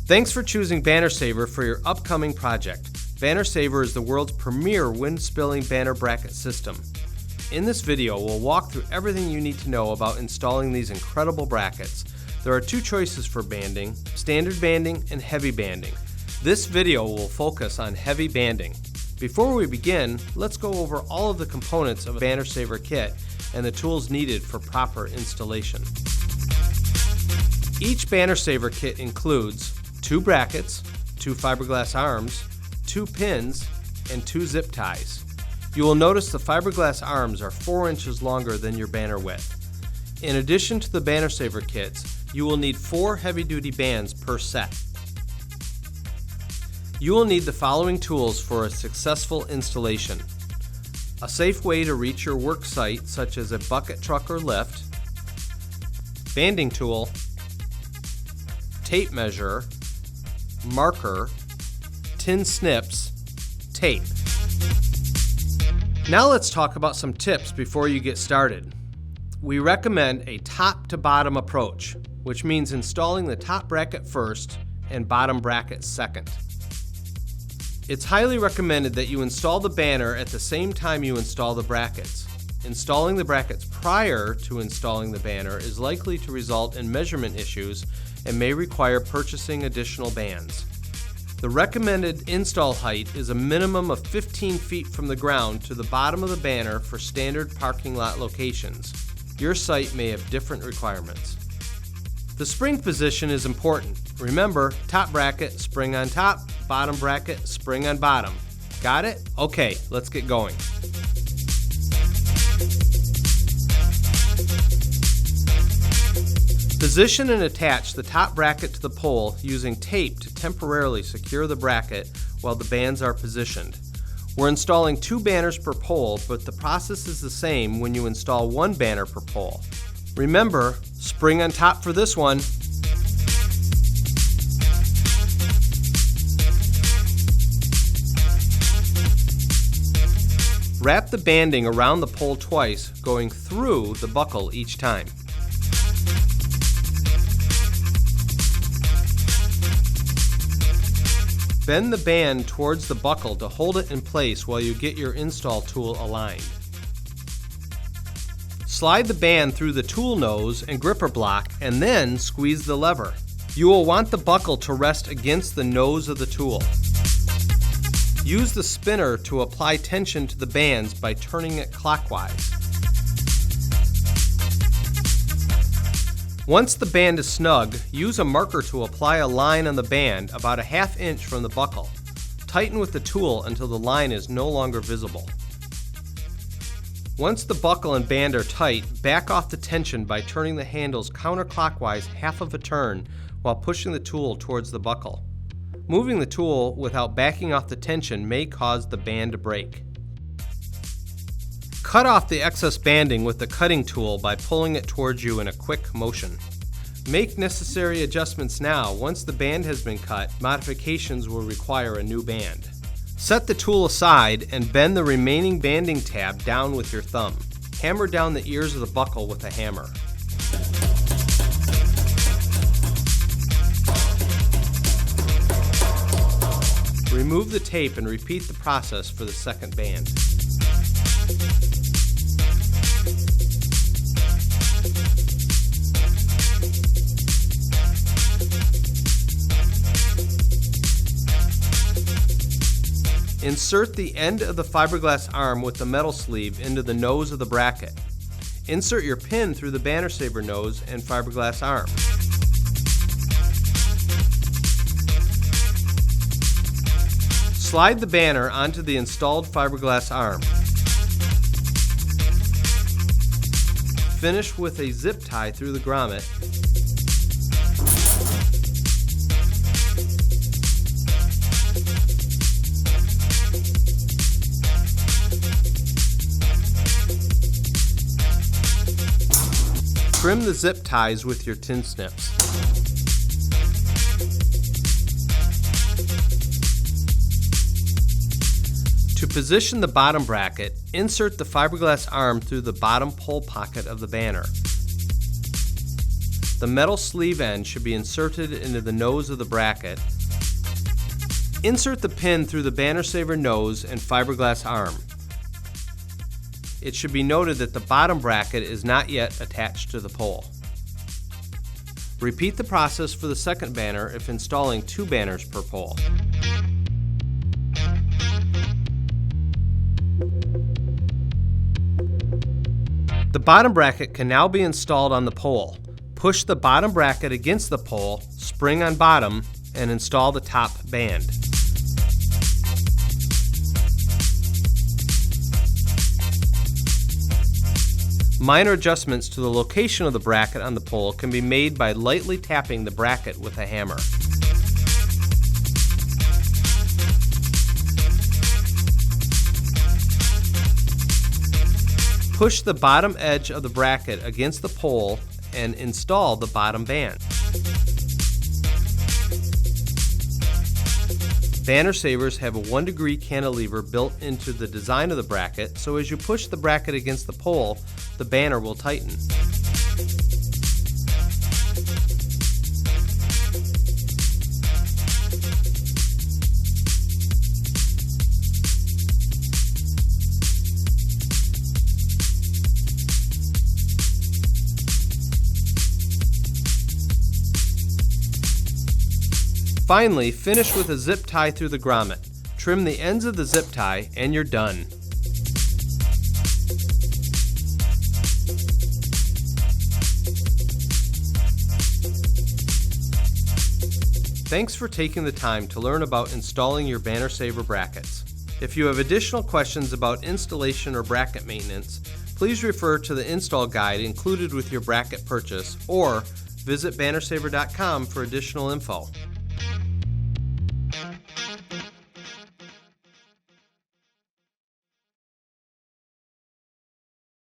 Thanks for choosing BannerSaver for your upcoming project. BannerSaver is the world's premier wind-spilling banner bracket system. In this video, we'll walk through everything you need to know about installing these incredible brackets. There are two choices for banding, standard banding and heavy banding. This video will focus on heavy banding. Before we begin, let's go over all of the components of a BannerSaver kit and the tools needed for proper installation. Each BannerSaver kit includes 2 brackets, 2 fiberglass arms, 2 pins, and 2 zip ties. You will notice the fiberglass arms are 4 inches longer than your banner width. In addition to the BannerSaver kits, you will need 4 heavy-duty bands per set. You will need the following tools for a successful installation: a safe way to reach your work site, such as a bucket truck or lift, banding tool, tape measure, marker, tin snips, tape. Now let's talk about some tips before you get started. We recommend a top to bottom approach, which means installing the top bracket first and bottom bracket second. It's highly recommended that you install the banner at the same time you install the brackets. Installing the brackets prior to installing the banner is likely to result in measurement issues and may require purchasing additional bands. The recommended install height is a minimum of 15 feet from the ground to the bottom of the banner for standard parking lot locations. Your site may have different requirements. The spring position is important. Remember, top bracket, spring on top, bottom bracket, spring on bottom. Got it? Okay, let's get going. Position and attach the top bracket to the pole using tape to temporarily secure the bracket while the bands are positioned. We're installing 2 banners per pole, but the process is the same when you install 1 banner per pole. Remember, spring on top for this one. Wrap the banding around the pole twice, going through the buckle each time. Bend the band towards the buckle to hold it in place while you get your install tool aligned. Slide the band through the tool nose and gripper block and then squeeze the lever. You will want the buckle to rest against the nose of the tool. Use the spinner to apply tension to the bands by turning it clockwise. Once the band is snug, use a marker to apply a line on the band about a ½ inch from the buckle. Tighten with the tool until the line is no longer visible. Once the buckle and band are tight, back off the tension by turning the handles counterclockwise ½ of a turn while pushing the tool towards the buckle. Moving the tool without backing off the tension may cause the band to break. Cut off the excess banding with the cutting tool by pulling it towards you in a quick motion. Make necessary adjustments now. Once the band has been cut, modifications will require a new band. Set the tool aside and bend the remaining banding tab down with your thumb. Hammer down the ears of the buckle with a hammer. Remove the tape and repeat the process for the second band. Insert the end of the fiberglass arm with the metal sleeve into the nose of the bracket. Insert your pin through the BannerSaver nose and fiberglass arm. Slide the banner onto the installed fiberglass arm. Finish with a zip tie through the grommet. Trim the zip ties with your tin snips. To position the bottom bracket, insert the fiberglass arm through the bottom pole pocket of the banner. The metal sleeve end should be inserted into the nose of the bracket. Insert the pin through the BannerSaver nose and fiberglass arm. It should be noted that the bottom bracket is not yet attached to the pole. Repeat the process for the second banner if installing 2 banners per pole. The bottom bracket can now be installed on the pole. Push the bottom bracket against the pole, spring on bottom, and install the top band. Minor adjustments to the location of the bracket on the pole can be made by lightly tapping the bracket with a hammer. Push the bottom edge of the bracket against the pole and install the bottom band. BannerSavers have a 1-degree cantilever built into the design of the bracket, so as you push the bracket against the pole, the banner will tighten. Finally, finish with a zip tie through the grommet. Trim the ends of the zip tie and you're done. Thanks for taking the time to learn about installing your BannerSaver brackets. If you have additional questions about installation or bracket maintenance, please refer to the install guide included with your bracket purchase or visit BannerSaver.com for additional info.